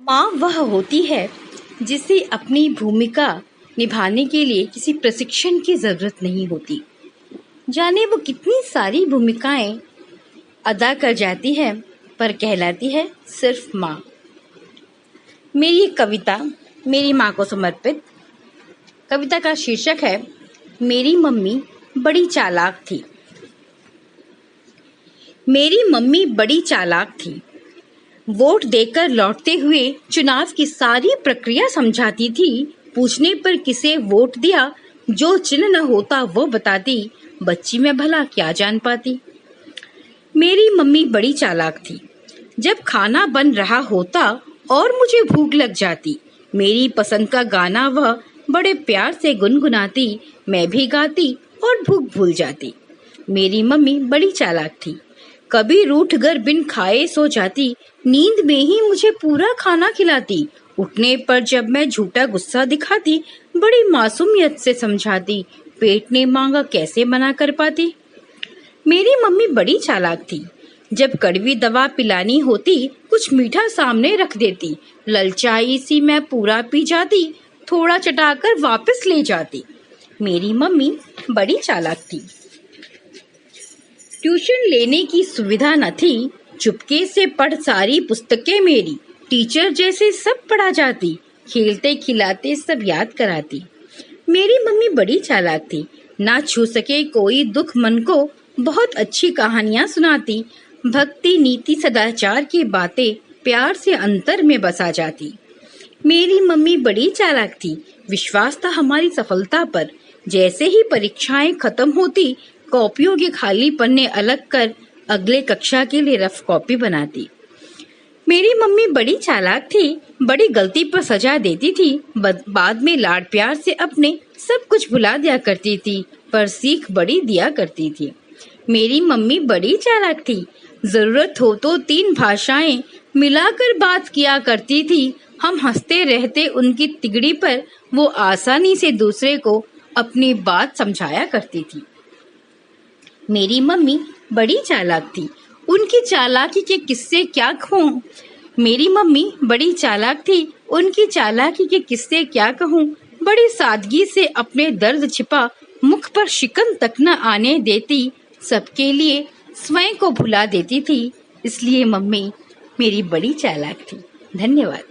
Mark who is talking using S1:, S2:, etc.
S1: माँ वह होती है जिसे अपनी भूमिका निभाने के लिए किसी प्रशिक्षण की जरूरत नहीं होती। जाने वो कितनी सारी भूमिकाएं अदा कर जाती है, पर कहलाती है सिर्फ माँ। मेरी एक कविता मेरी माँ को समर्पित। कविता का शीर्षक है मेरी मम्मी बड़ी चालाक थी। मेरी मम्मी बड़ी चालाक थी। वोट देकर लौटते हुए चुनाव की सारी प्रक्रिया समझाती थी। पूछने पर किसे वोट दिया, जो चिन्ह न होता वो बताती। बच्ची में भला क्या जान पाती। मेरी मम्मी बड़ी चालाक थी। जब खाना बन रहा होता और मुझे भूख लग जाती, मेरी पसंद का गाना वह बड़े प्यार से गुनगुनाती। मैं भी गाती और भूख भूल जाती। मेरी मम्मी बड़ी चालाक थी। कभी रूठ कर बिन खाए सो जाती, नींद में ही मुझे पूरा खाना खिलाती। उठने पर जब मैं झूठा गुस्सा दिखाती, बड़ी मासूमियत से समझाती। पेट ने मांगा कैसे मना कर पाती। मेरी मम्मी बड़ी चालाक थी। जब कड़वी दवा पिलानी होती, कुछ मीठा सामने रख देती। ललचाई सी मैं पूरा पी जाती, थोड़ा चटाकर वापस ले जाती। मेरी मम्मी बड़ी चालाक थी। ट्यूशन लेने की सुविधा न थी, चुपके से पढ़ सारी पुस्तकें मेरी। टीचर जैसे सब पढ़ा जाती, खेलते खिलाते सब याद कराती। मेरी मम्मी बड़ी चालाक थी। ना छू सके कोई दुख मन को, बहुत अच्छी कहानियां सुनाती। भक्ति नीति सदाचार की बातें प्यार से अंतर में बसा जाती। मेरी मम्मी बड़ी चालाक थी। विश्वास था हमारी सफलता पर। जैसे ही परीक्षाएं खत्म होती, कॉपियों के खाली पन्ने अलग कर अगले कक्षा के लिए रफ कॉपी बनाती। मेरी मम्मी बड़ी चालाक थी। बड़ी गलती पर सजा देती थी, बाद में लाड प्यार से अपने सब कुछ भुला दिया करती थी, पर सीख बड़ी दिया करती थी। मेरी मम्मी बड़ी चालाक थी। जरूरत हो तो 3 भाषाएं मिलाकर बात किया करती थी। हम हंसते रहते उनकी तिगड़ी पर, वो आसानी से दूसरे को अपनी बात समझाया करती थी। मेरी मम्मी बड़ी चालाक थी। उनकी चालाकी के किस्से क्या कहूँ। मेरी मम्मी बड़ी चालाक थी। उनकी चालाकी के किस्से क्या कहूँ। बड़ी सादगी से अपने दर्द छिपा, मुख पर शिकन तक न आने देती। सबके लिए स्वयं को भुला देती थी। इसलिए मम्मी मेरी बड़ी चालाक थी। धन्यवाद।